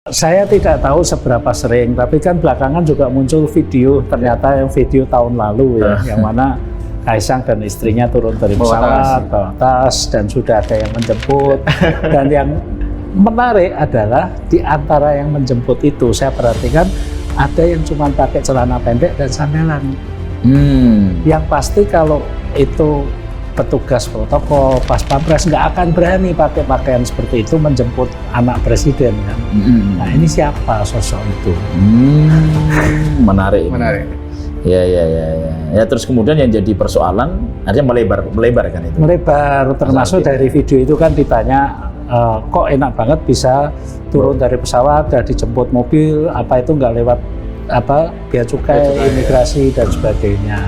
Saya tidak tahu seberapa sering, tapi kan belakangan juga muncul video, ternyata yang video tahun lalu ya, yang mana Kaisang dan istrinya turun dari pesawat, bawa tas, dan sudah ada yang menjemput. Dan yang menarik adalah di antara yang menjemput itu, saya perhatikan ada yang cuma pakai celana pendek dan sandalan. Yang pasti kalau itu petugas protokol, pas pampres nggak akan berani pakai pakaian seperti itu menjemput anak presiden kan. Nah ini siapa sosok itu? Menarik. Ya. Ya terus kemudian yang jadi persoalan artinya melebar kan itu. Melebar, termasuk dari video itu kan ditanya kok enak banget bisa turun dari pesawat dan dijemput mobil, apa itu nggak lewat bea cukai, imigrasi dan sebagainya.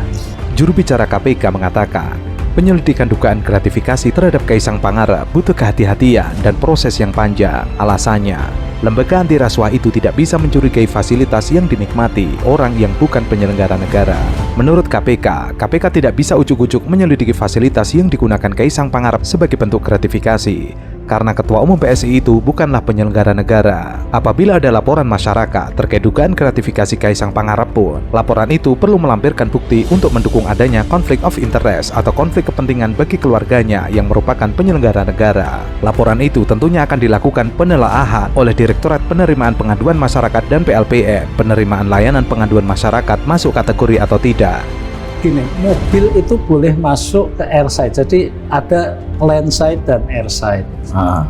Juru bicara KPK mengatakan, penyelidikan dugaan gratifikasi terhadap Kaisang Pangarep butuh kehati-hatian dan proses yang panjang. Alasannya, lembaga anti rasuah itu tidak bisa mencurigai fasilitas yang dinikmati orang yang bukan penyelenggara negara. Menurut KPK tidak bisa ujuk-ujuk menyelidiki fasilitas yang digunakan Kaisang Pangarep sebagai bentuk gratifikasi, karena Ketua Umum PSI itu bukanlah penyelenggara negara. Apabila ada laporan masyarakat terkait dugaan gratifikasi Kaisang Pangarep pun, laporan itu perlu melampirkan bukti untuk mendukung adanya konflik of interest atau konflik kepentingan bagi keluarganya yang merupakan penyelenggara negara. Laporan itu tentunya akan dilakukan penelaahan oleh Direktorat Penerimaan Pengaduan Masyarakat dan PLPN, penerimaan layanan pengaduan masyarakat masuk kategori atau tidak. Gini, mobil itu boleh masuk ke airside, jadi ada landside dan airside.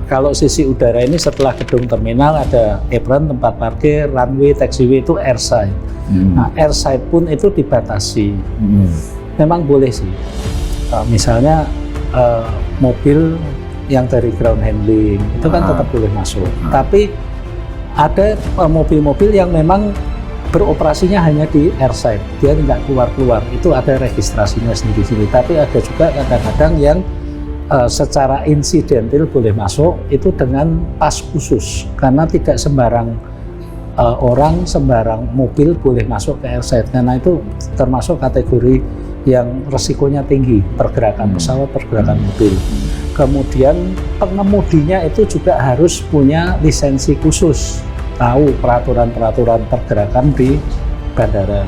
Kalau sisi udara ini setelah gedung terminal ada apron, tempat parkir, runway, taxiway itu airside. Nah, airside pun itu dibatasi. Memang boleh sih. Misalnya mobil yang dari ground handling itu kan tetap boleh masuk. Tapi ada mobil-mobil yang memang beroperasinya hanya di airside, dia tidak keluar-keluar, itu ada registrasinya sendiri-sendiri. Tapi ada juga kadang-kadang yang secara insidental boleh masuk, itu dengan pas khusus, karena tidak sembarang orang, sembarang mobil boleh masuk ke airside, karena itu termasuk kategori yang resikonya tinggi, pergerakan pesawat, pergerakan mobil. Kemudian pengemudinya itu juga harus punya lisensi khusus, tahu peraturan-peraturan pergerakan di bandara,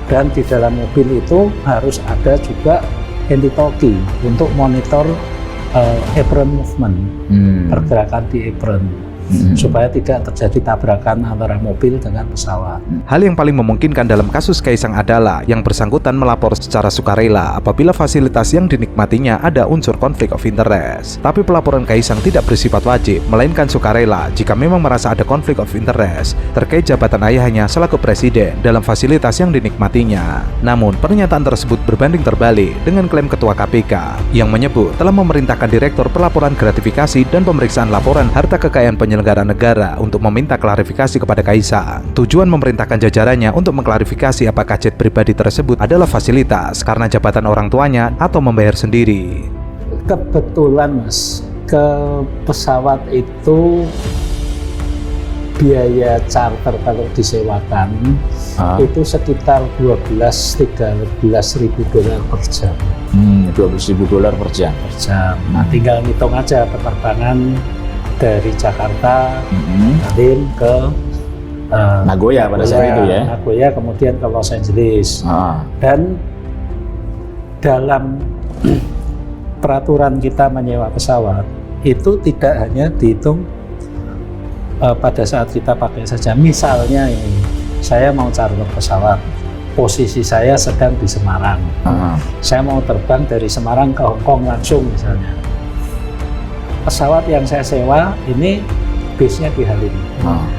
dan di dalam mobil itu harus ada juga handy-talkie untuk monitor apron movement, pergerakan di apron, supaya tidak terjadi tabrakan antara mobil dengan pesawat. Hal yang paling memungkinkan dalam kasus Kaisang adalah yang bersangkutan melapor secara sukarela apabila fasilitas yang dinikmatinya ada unsur konflik of interest. Tapi pelaporan Kaisang tidak bersifat wajib, melainkan sukarela jika memang merasa ada konflik of interest terkait jabatan ayahnya selaku presiden dalam fasilitas yang dinikmatinya. Namun, pernyataan tersebut berbanding terbalik dengan klaim Ketua KPK yang menyebut telah memerintahkan Direktur Pelaporan Gratifikasi dan Pemeriksaan Laporan Harta Kekayaan Penyelenggara Negara untuk meminta klarifikasi kepada Kaisang. Tujuan memerintahkan jajarannya untuk mengklarifikasi apakah jet pribadi tersebut adalah fasilitas karena jabatan orang tuanya atau membayar sendiri. Kebetulan Mas, ke pesawat itu biaya charter kalau disewakan itu sekitar 12-13 ribu dolar per jam. 12.000 dolar per jam. Nah, tinggal ngitung aja penerbangan dari Jakarta, Berlin ke Nagoya pada saat itu ya. Nagoya, kemudian ke Los Angeles. Dan dalam peraturan kita menyewa pesawat itu tidak hanya dihitung pada saat kita pakai saja. Misalnya ini, saya mau charter pesawat, posisi saya sedang di Semarang. Saya mau terbang dari Semarang ke Hong Kong langsung misalnya. Pesawat yang saya sewa ini base-nya di Halim.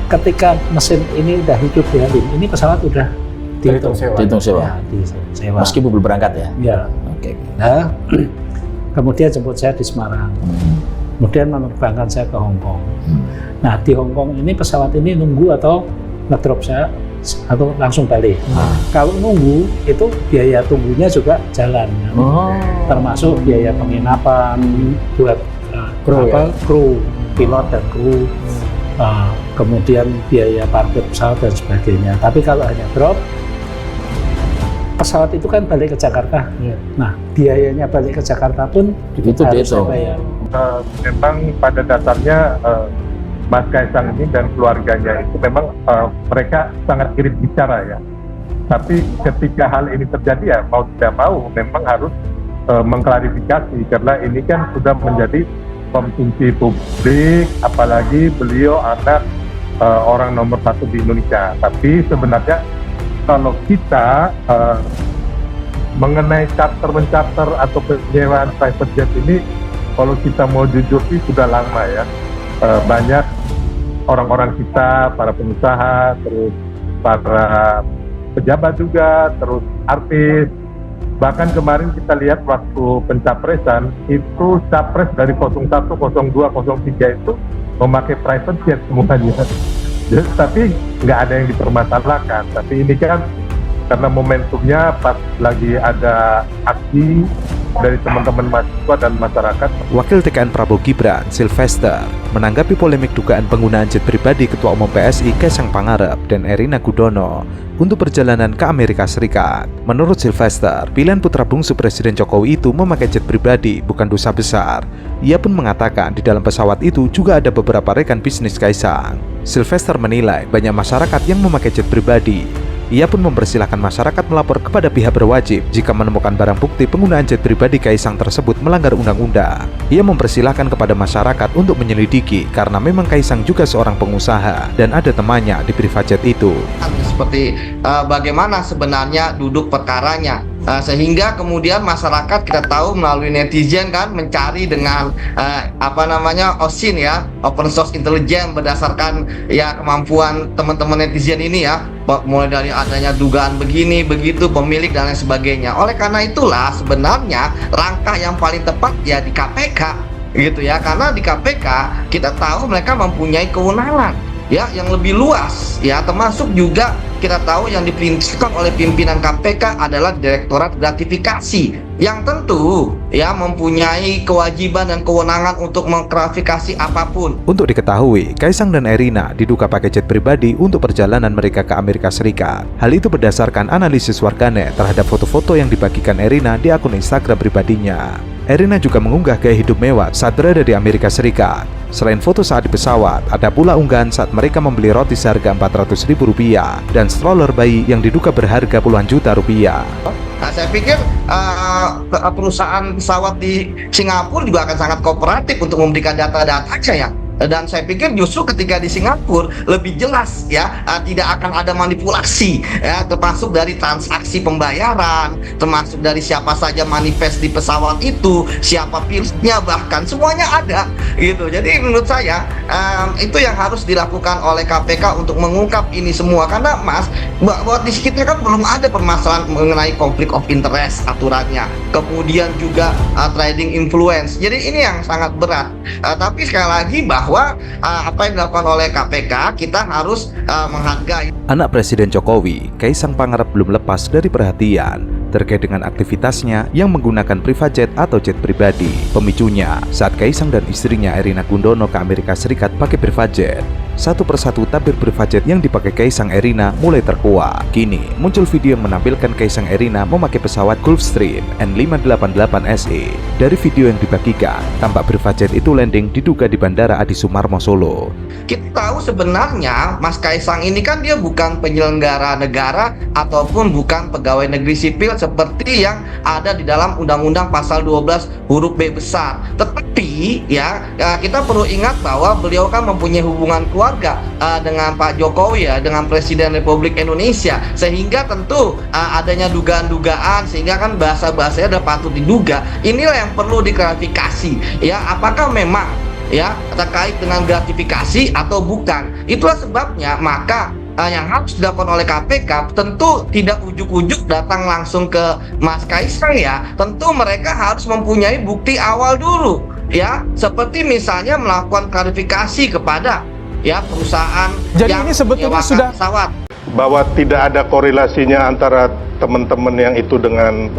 Ketika mesin ini udah hidup di Halim, ini pesawat udah dihitung sewa. Ya, disewa. Meskipun belum berangkat ya? Ya. Oke. Nah, kemudian jemput saya di Semarang. Kemudian menerbangkan saya ke Hong Kong. Nah, di Hong Kong ini pesawat ini nunggu atau ngedrop saya atau langsung balik. Kalau nunggu itu biaya tunggunya juga jalan, termasuk biaya penginapan buat kru, pilot dan kru, kemudian biaya parkir pesawat dan sebagainya. Tapi kalau hanya drop, pesawat itu kan balik ke Jakarta. Nah, biayanya balik ke Jakarta pun itu harus saya bayar. Memang pada dasarnya Mas Kaisang ini dan keluarganya itu memang mereka sangat irit bicara ya. Tapi ketika hal ini terjadi ya mau tidak mau memang harus mengklarifikasi, karena ini kan sudah menjadi konsumsi publik, apalagi beliau anak orang nomor 1 di Indonesia. Tapi sebenarnya kalau kita mengenai charter atau penyewaan private jet ini, kalau kita mau jujur sih sudah lama ya. Banyak orang-orang kita, para pengusaha, terus para pejabat juga, terus artis. Bahkan kemarin kita lihat waktu pencapresan, itu capres dari 01, 02, 03 itu memakai private jet semuanya. Tapi nggak ada yang dipermasalahkan. Tapi ini kan karena momentumnya pas lagi ada aksi dari teman-teman mahasiswa dan masyarakat. Wakil TKN Prabowo Gibran, Sylvester, menanggapi polemik dugaan penggunaan jet pribadi Ketua Umum PSI Kaisang Pangarep dan Erina Gudono untuk perjalanan ke Amerika Serikat. Menurut Sylvester, pilihan putra bungsu Presiden Jokowi itu memakai jet pribadi bukan dosa besar. Ia pun mengatakan di dalam pesawat itu juga ada beberapa rekan bisnis Kaisang. Sylvester menilai banyak masyarakat yang memakai jet pribadi. Ia pun mempersilahkan masyarakat melapor kepada pihak berwajib jika menemukan barang bukti penggunaan jet pribadi Kaisang tersebut melanggar undang-undang. Ia mempersilahkan kepada masyarakat untuk menyelidiki karena memang Kaisang juga seorang pengusaha dan ada temannya di private jet itu. Seperti bagaimana sebenarnya duduk perkaranya. Sehingga kemudian masyarakat kita tahu melalui netizen kan mencari dengan OSIN ya, open source intelligence, berdasarkan ya kemampuan teman-teman netizen ini ya, mulai dari adanya dugaan begini begitu pemilik dan lain sebagainya. Oleh karena itulah sebenarnya langkah yang paling tepat ya di KPK gitu ya, karena di KPK kita tahu mereka mempunyai kewenangan ya yang lebih luas ya, termasuk juga kita tahu yang diperintahkan oleh pimpinan KPK adalah Direktorat Gratifikasi yang tentu ya mempunyai kewajiban dan kewenangan untuk mengklarifikasi apapun. Untuk diketahui, Kaisang dan Erina diduga pakai jet pribadi untuk perjalanan mereka ke Amerika Serikat. Hal itu berdasarkan analisis warganet terhadap foto-foto yang dibagikan Erina di akun Instagram pribadinya. Erina juga mengunggah gaya hidup mewah saat berada di Amerika Serikat. Selain foto saat di pesawat, ada pula unggahan saat mereka membeli roti seharga Rp400.000 dan stroller bayi yang diduga berharga puluhan juta rupiah. Nah, saya pikir perusahaan pesawat di Singapura juga akan sangat kooperatif untuk memberikan data-datanya ya. Dan saya pikir justru ketika di Singapura lebih jelas ya, tidak akan ada manipulasi ya, termasuk dari transaksi pembayaran, termasuk dari siapa saja manifest di pesawat itu, siapa pilotnya, bahkan semuanya ada gitu. Jadi menurut saya itu yang harus dilakukan oleh KPK untuk mengungkap ini semua, karena Mas, buat di kita kan belum ada permasalahan mengenai konflik of interest aturannya, kemudian juga trading influence. Jadi ini yang sangat berat. Tapi sekali lagi bahwa apa yang dilakukan oleh KPK kita harus menghargai. Anak Presiden Jokowi, Kaisang Pangarep belum lepas dari perhatian terkait dengan aktivitasnya yang menggunakan private jet atau jet pribadi. Pemicunya saat Kaisang dan istrinya Erina Gudono ke Amerika Serikat pakai private jet. Satu persatu tabir private jet yang dipakai Kaisang Erina mulai terkuak. Kini muncul video yang menampilkan Kaisang Erina memakai pesawat Gulfstream N588 SE. Dari video yang dibagikan, tampak private jet itu landing diduga di Bandara Adi Sumarmo, Solo. Kita tahu sebenarnya Mas Kaisang ini kan dia bukan penyelenggara negara ataupun bukan pegawai negeri sipil seperti yang ada di dalam Undang-Undang Pasal 12 huruf B besar. Tetapi ya kita perlu ingat bahwa beliau kan mempunyai hubungan keluarga dengan Pak Jokowi ya, dengan Presiden Republik Indonesia, sehingga tentu adanya dugaan-dugaan, sehingga kan bahasa-bahasanya udah patut diduga. Inilah yang perlu diklarifikasi ya, apakah memang ya terkait dengan gratifikasi atau bukan. Itulah sebabnya maka yang harus dilakukan oleh KPK tentu tidak ujuk-ujuk datang langsung ke Mas Kaisang ya. Tentu mereka harus mempunyai bukti awal dulu ya, seperti misalnya melakukan klarifikasi kepada ya perusahaan. Jadi yang ini sebetulnya sudah pesawat. Bahwa tidak ada korelasinya antara teman-teman yang itu dengan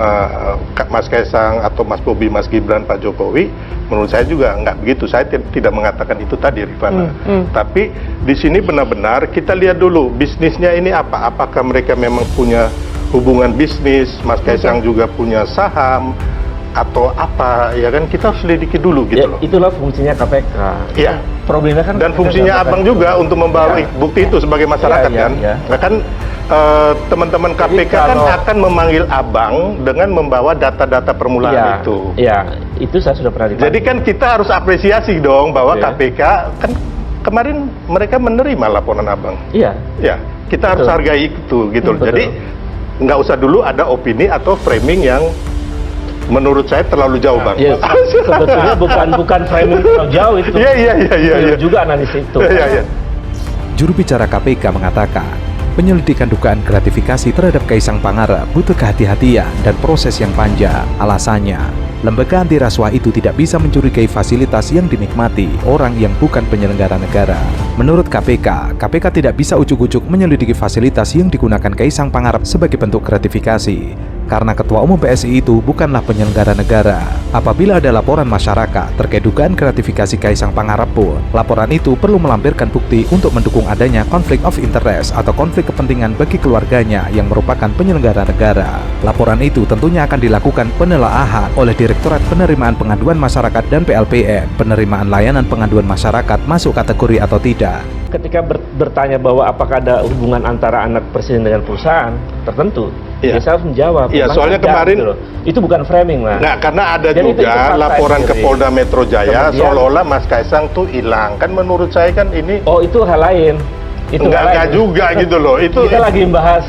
Mas Kaisang atau Mas Bobi, Mas Gibran, Pak Jokowi, menurut saya juga nggak begitu. Saya tidak mengatakan itu tadi, Rifana. Tapi di sini benar-benar kita lihat dulu bisnisnya ini apa. Apakah mereka memang punya hubungan bisnis? Mas Kaisang juga punya saham. atau apa, ya kan kita harus selidiki dulu gitu loh. Itulah fungsinya KPK. Iya. Problemnya kan Dan fungsinya abang juga untuk membawa bukti itu sebagai masyarakat kan. Nah kan teman-teman KPK kan akan memanggil abang dengan membawa data-data permulaan itu. Iya, itu saya sudah pernah dipanggil. Jadi kan kita harus apresiasi dong bahwa KPK kan kemarin mereka menerima laporan abang. Iya. Ya, kita harus hargai itu gitu. Jadi nggak usah dulu ada opini atau framing yang menurut saya terlalu jauh, Bang. Yes, sebetulnya bukan framing terlalu jauh itu. Iya. Juga analisis itu. Iya. Juru bicara KPK mengatakan, penyelidikan dugaan gratifikasi terhadap Kaisang Pangarep butuh kehati-hatian dan proses yang panjang. Alasannya, lembaga anti rasuah itu tidak bisa mencurigai fasilitas yang dinikmati orang yang bukan penyelenggara negara. Menurut KPK tidak bisa ujuk-ujuk menyelidiki fasilitas yang digunakan Kaisang Pangarep sebagai bentuk gratifikasi, karena Ketua Umum PSI itu bukanlah penyelenggara negara. Apabila ada laporan masyarakat terkait dugaan gratifikasi Kaisang Pangarep pun, laporan itu perlu melampirkan bukti untuk mendukung adanya konflik of interest atau konflik kepentingan bagi keluarganya yang merupakan penyelenggara negara. Laporan itu tentunya akan dilakukan penelaahan oleh Direktorat Penerimaan Pengaduan Masyarakat dan PLPN, penerimaan layanan pengaduan masyarakat masuk kategori atau tidak. Ketika bertanya bahwa apakah ada hubungan antara anak presiden dengan perusahaan tertentu, Iya. saya harus menjawab. Iya, soalnya kemarin gitu loh. Itu bukan framing, Mas. Nah, karena ada Dan itu juga fakta laporan ke sendiri. Polda Metro Jaya Kemudian- seolah-olah Mas Kaisang tuh hilang. Kan menurut saya kan ini Oh, itu hal lain. Itu hal enggak lain. juga gitu loh. Itu Kita lagi membahas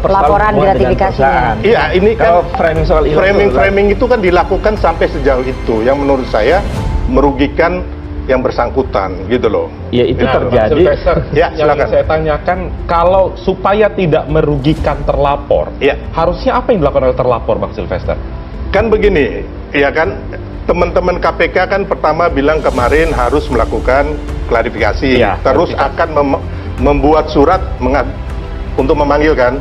persoalan Laporan hubungan dengan gratifikasinya. perusahaan. Iya, ini Kalau kan framing soal itu framing itu kan dilakukan sampai sejauh itu yang menurut saya merugikan yang bersangkutan gitu loh. ya itu Nah, terjadi. Bang Sylvester, Ya, yang silakan. saya tanyakan, kalau supaya tidak merugikan terlapor, Ya. harusnya apa yang dilakukan oleh terlapor, Bang Sylvester? Kan begini, ya kan teman-teman KPK kan pertama bilang kemarin harus melakukan klarifikasi, Iya, terus klarifikasi. akan membuat surat untuk memanggil kan.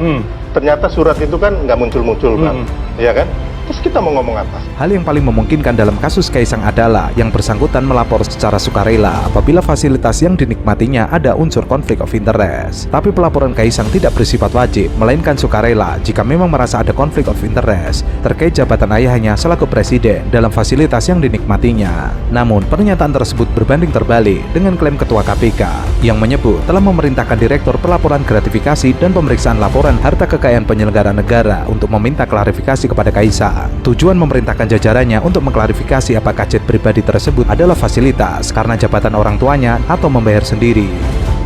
Ternyata surat itu kan nggak muncul-muncul, Bang. Ya kan? Terus kita mau ngomong apa? Hal yang paling memungkinkan dalam kasus Kaisang adalah yang bersangkutan melapor secara sukarela apabila fasilitas yang dinikmatinya ada unsur konflik of interest. Tapi pelaporan Kaisang tidak bersifat wajib, melainkan sukarela jika memang merasa ada konflik of interest terkait jabatan ayahnya selaku presiden dalam fasilitas yang dinikmatinya. Namun, pernyataan tersebut berbanding terbalik dengan klaim Ketua KPK yang menyebut telah memerintahkan Direktur Pelaporan Gratifikasi dan Pemeriksaan Laporan Harta Kekayaan Penyelenggara Negara untuk meminta klarifikasi kepada Kaisang. Tujuan memerintahkan jajarannya untuk mengklarifikasi apakah jet pribadi tersebut adalah fasilitas karena jabatan orang tuanya atau membayar sendiri.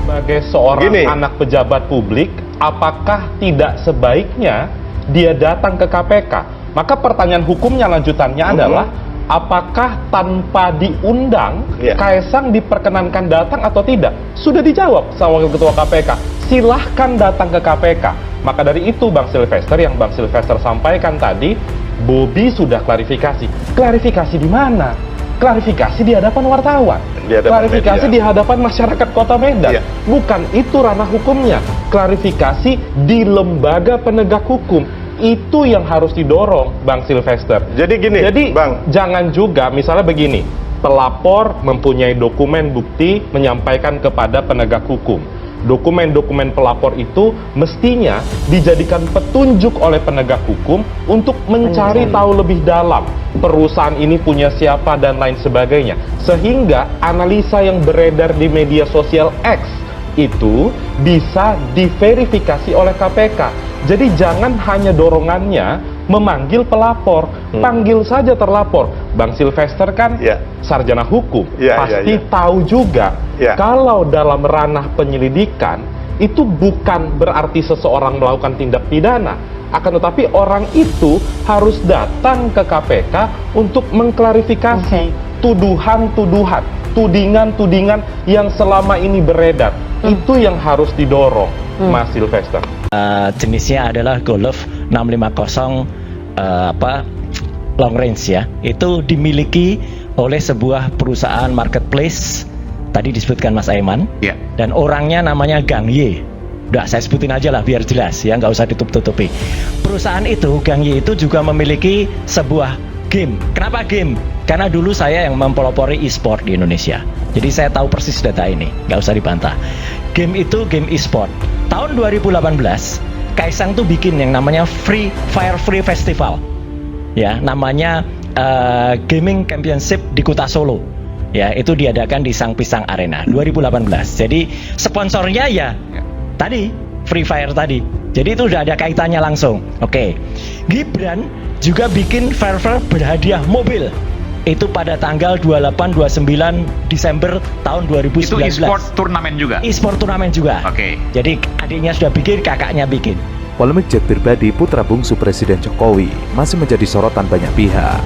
Sebagai seorang Gini. anak pejabat publik, apakah tidak sebaiknya dia datang ke KPK? Maka pertanyaan hukumnya lanjutannya adalah, apakah tanpa diundang Iya. Kaisang diperkenankan datang atau tidak? Sudah dijawab sama Wakil Ketua KPK, silahkan datang ke KPK. Maka dari itu Bang Sylvester, yang Bang Sylvester sampaikan tadi, Bobi sudah klarifikasi. Klarifikasi di mana? Klarifikasi di hadapan wartawan. Di hadapan Klarifikasi media. di hadapan masyarakat Kota Medan. Iya. Bukan itu ranah hukumnya. Klarifikasi di lembaga penegak hukum. Itu yang harus didorong, Bang Sylvester. Jadi gini, Bang. Jangan juga, misalnya begini, pelapor mempunyai dokumen bukti menyampaikan kepada penegak hukum. Dokumen-dokumen pelapor itu mestinya dijadikan petunjuk oleh penegak hukum untuk mencari tahu lebih dalam perusahaan ini punya siapa dan lain sebagainya. Sehingga analisa yang beredar di media sosial X itu bisa diverifikasi oleh KPK. Jadi jangan hanya dorongannya memanggil pelapor, panggil saja terlapor. Bang Sylvester kan Ya. sarjana hukum, Ya, pasti ya, ya. tahu juga Ya. kalau dalam ranah penyelidikan itu bukan berarti seseorang melakukan tindak pidana, akan tetapi orang itu harus datang ke KPK untuk mengklarifikasi tuduhan-tuduhan, tudingan-tudingan yang selama ini beredar. Itu yang harus didorong, Mas Sylvester. Jenisnya adalah Golf 650 long range ya. Itu dimiliki oleh sebuah perusahaan marketplace, tadi disebutkan Mas Aiman, dan orangnya namanya Gang Y. Udah saya sebutin aja lah biar jelas ya, nggak usah ditutup-tutupi. Perusahaan itu, Gang Y itu juga memiliki sebuah game. Kenapa game? Karena dulu saya yang mempelopori e-sport di Indonesia. Jadi saya tahu persis data ini, nggak usah dibantah. Game itu game e-sport. Tahun 2018, Kaisang tuh bikin yang namanya Free Fire Free Festival. Ya, namanya Gaming Championship di Kota Solo. Ya, itu diadakan di Sang Pisang Arena 2018. Jadi sponsornya ya tadi Free Fire tadi. Jadi itu udah ada kaitannya langsung. Oke. Gibran juga bikin Fair berhadiah mobil. Itu pada tanggal 28-29 Desember tahun 2019. Itu e-sport turnamen juga? E-sport turnamen juga. Oke. Jadi adiknya sudah bikin, kakaknya bikin. Polemik jet pribadi putra bungsu Presiden Jokowi masih menjadi sorotan banyak pihak.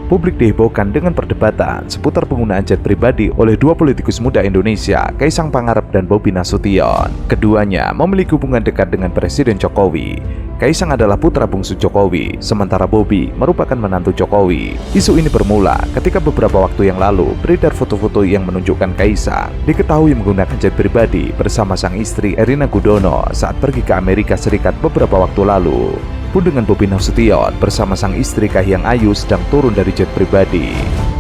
Publik dihebohkan dengan perdebatan seputar penggunaan jet pribadi oleh dua politikus muda Indonesia, Kaisang Pangarep dan Bobi Nasution. Keduanya memiliki hubungan dekat dengan Presiden Jokowi. Kaisang adalah putra bungsu Jokowi, sementara Bobi merupakan menantu Jokowi. Isu ini bermula ketika beberapa waktu yang lalu beredar foto-foto yang menunjukkan Kaisang diketahui menggunakan jet pribadi bersama sang istri Erina Gudono saat pergi ke Amerika Serikat beberapa waktu lalu. Pun dengan Bobi Nasution bersama sang istri Kahiyang Ayu sedang turun dari jet pribadi.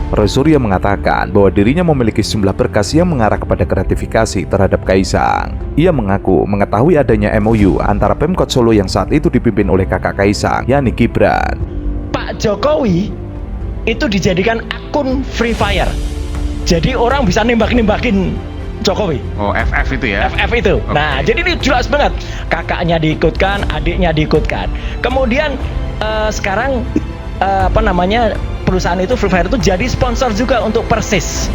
Roy Suryo mengatakan bahwa dirinya memiliki sejumlah berkas yang mengarah kepada gratifikasi terhadap Kaisang. Ia mengaku mengetahui adanya MOU antara Pemkot Solo yang saat itu dipimpin oleh kakak Kaisang, yakni Gibran. Pak Jokowi itu dijadikan akun Free Fire. Jadi orang bisa nembak-nembakin Jokowi. Oh, FF itu ya? FF itu. Okay. Nah, jadi ini jelas banget. Kakaknya diikutkan, adiknya diikutkan. Kemudian sekarang perusahaan itu Free Fire itu jadi sponsor juga untuk Persis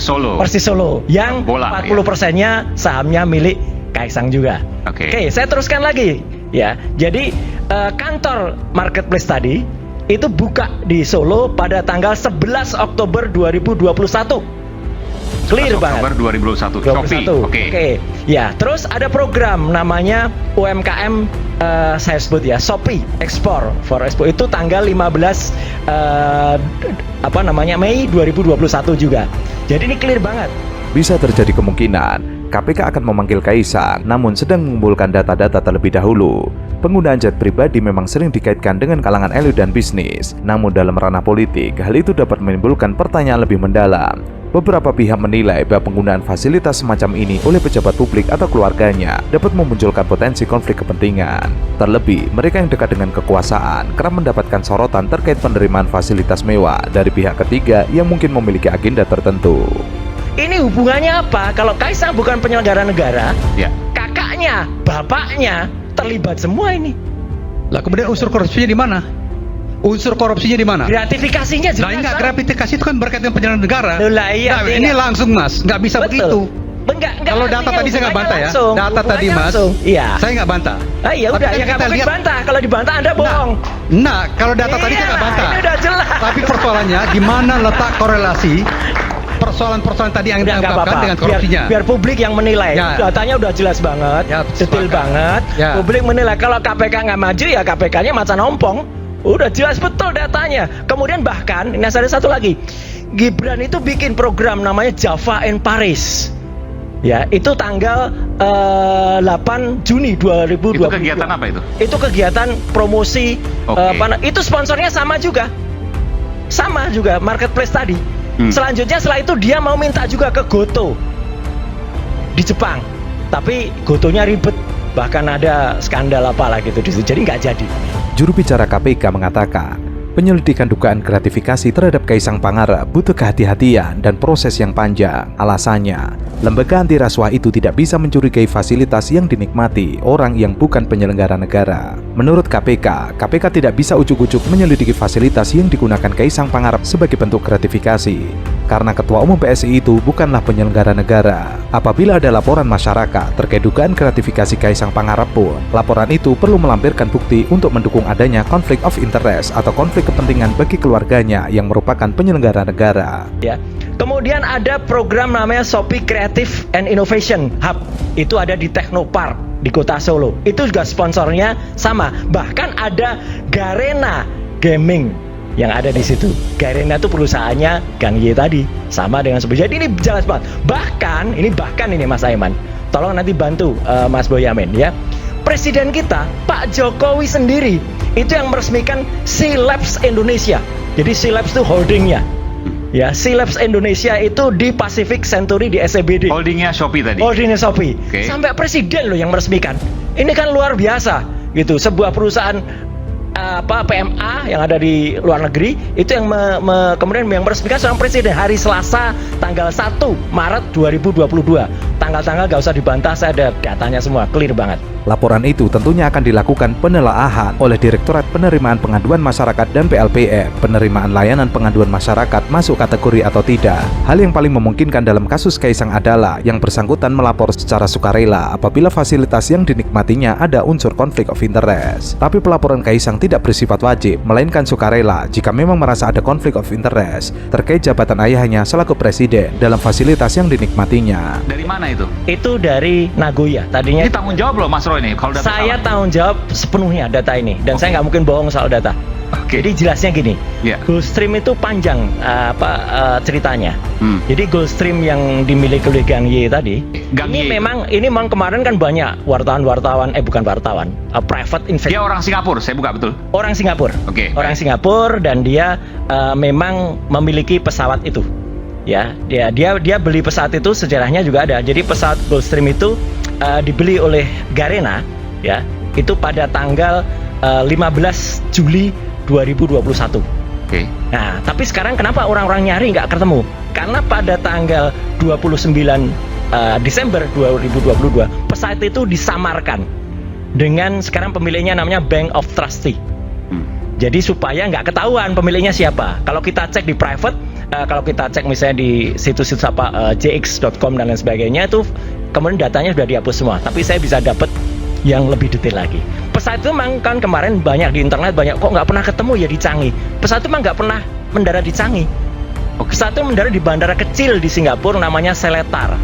Solo yang bola, 40%-nya sahamnya milik Kaisang juga. Oke, saya teruskan lagi ya. Jadi kantor marketplace tadi itu buka di Solo pada tanggal 11 Oktober 2021. Clear banget. Oktober 2021. Shopee. Oke. Ya, terus ada program namanya UMKM saya sebut ya, Shopee Export for Expo itu tanggal 15 Mei 2021 juga. Jadi ini clear banget. Bisa terjadi kemungkinan KPK akan memanggil Kaisang, namun sedang mengumpulkan data-data terlebih dahulu. Penggunaan jet pribadi memang sering dikaitkan dengan kalangan elit dan bisnis. Namun dalam ranah politik, hal itu dapat menimbulkan pertanyaan lebih mendalam. Beberapa pihak menilai bahwa penggunaan fasilitas semacam ini oleh pejabat publik atau keluarganya dapat memunculkan potensi konflik kepentingan. Terlebih, mereka yang dekat dengan kekuasaan kerap mendapatkan sorotan terkait penerimaan fasilitas mewah dari pihak ketiga yang mungkin memiliki agenda tertentu. Ini hubungannya apa? Kalau Kaisang bukan penyelenggara negara, kakaknya, bapaknya terlibat semua ini. Lah kemudian unsur korupsinya di mana? Gratifikasinya jelas. Nah, enggak, gratifikasi itu kan berkaitan dengan penyelenggaraan negara. Lah, iya, nah, ini langsung Mas, nggak bisa begitu. Enggak, kalau data tadi saya nggak bantah ya. Data tadi Mas, saya nggak bantah. Ah iya udah, ya nggak mungkin bantah. Kalau dibantah Anda bohong. Nah, kalau data tadi saya nggak bantah. Ini udah jelas. Tapi persoalannya gimana letak korelasi persoalan-persoalan tadi yang diungkapkan dengan korupsinya. Biar publik yang menilai. Datanya udah jelas banget, detail banget. Publik menilai. Kalau KPK nggak maju ya KPK-nya macan ompong. Udah jelas betul datanya. Kemudian bahkan ini ada satu lagi. Gibran itu bikin program namanya Java in Paris. Ya, itu tanggal 8 Juni 2020. Itu kegiatan apa itu? Itu kegiatan promosi. Itu sponsornya sama juga marketplace tadi. Selanjutnya setelah itu dia mau minta juga ke Goto di Jepang, tapi Gotonya ribet, bahkan ada skandal apalah gitu di situ, jadi nggak jadi. Juru bicara KPK mengatakan, penyelidikan dugaan gratifikasi terhadap Kaisang Pangarep butuh kehati-hatian dan proses yang panjang. Alasannya, lembaga anti rasuah itu tidak bisa mencurigai fasilitas yang dinikmati orang yang bukan penyelenggara negara. Menurut KPK tidak bisa ujuk-ujuk menyelidiki fasilitas yang digunakan Kaisang Pangarep sebagai bentuk gratifikasi, karena Ketua Umum PSI itu bukanlah penyelenggara negara. Apabila ada laporan masyarakat terkait dugaan gratifikasi Kaisang Pangarep pun, laporan itu perlu melampirkan bukti untuk mendukung adanya konflik of interest atau konflik kepentingan bagi keluarganya yang merupakan penyelenggara negara. Ya. Kemudian ada program namanya Shopee Creative and Innovation Hub. Itu ada di Technopark di Kota Solo. Itu juga sponsornya sama. Bahkan ada Garena Gaming yang ada di situ. Garena itu perusahaannya Gang Ye tadi, sama dengan Shopee. Jadi ini jelas banget. Bahkan ini Mas Aiman, tolong nanti bantu Mas Boyamin ya. Presiden kita Pak Jokowi sendiri itu yang meresmikan C-Labs Indonesia. Jadi C-Labs itu holdingnya. Ya, C-Labs Indonesia itu di Pacific Century di SCBD. Holdingnya Shopee tadi. Holdingnya Shopee. Sampai presiden loh yang meresmikan. Ini kan luar biasa gitu. Sebuah perusahaan PMA yang ada di luar negeri itu yang kemudian yang meresmikan seorang presiden hari Selasa tanggal 1 Maret 2022. Tanggal-tanggal gak usah dibantah, saya ada datanya semua, clear banget. Laporan itu tentunya akan dilakukan penelaahan oleh Direktorat Penerimaan Pengaduan Masyarakat dan PLPM. Penerimaan layanan pengaduan masyarakat masuk kategori atau tidak. Hal yang paling memungkinkan dalam kasus Kaisang adalah yang bersangkutan melapor secara sukarela apabila fasilitas yang dinikmatinya ada unsur konflik of interest. Tapi pelaporan Kaisang tidak bersifat wajib, melainkan sukarela jika memang merasa ada konflik of interest terkait jabatan ayahnya selaku presiden dalam fasilitas yang dinikmatinya. Dari mana itu? Itu dari Nagoya. Tadinya Ini tanggung jawab loh Mas Roy nih kalau data saya salah. tanggung jawab sepenuhnya data ini dan saya nggak mungkin bohong soal data. Jadi jelasnya gini, Gulfstream itu panjang ceritanya. Jadi Gulfstream yang dimiliki oleh Gang Y tadi, ini memang kemarin kan banyak wartawan, bukan wartawan, private investor. Dia orang Singapura, saya buka betul. Orang Singapura. Orang Singapura dan dia memang memiliki pesawat itu. Ya, dia beli pesawat itu, sejarahnya juga ada. Jadi pesawat Gulfstream itu dibeli oleh Garena, ya, itu pada tanggal 15 Juli 2021. Nah, tapi sekarang kenapa orang-orang nyari nggak ketemu? Karena pada tanggal 29 Desember 2022 pesawat itu disamarkan dengan sekarang pemiliknya namanya Bank of Trustee. Jadi supaya nggak ketahuan pemiliknya siapa. Kalau kita cek di private, kalau kita cek misalnya di situs-situs jx.com dan lain sebagainya itu kemudian datanya sudah dihapus semua. Tapi saya bisa dapat yang lebih detail lagi. Pesawat itu memang kan kemarin banyak di internet, banyak kok nggak pernah ketemu ya di Changi. Pesawat itu memang nggak pernah mendarat di Changi. Pesawat itu mendarat di bandara kecil di Singapura namanya Seletar.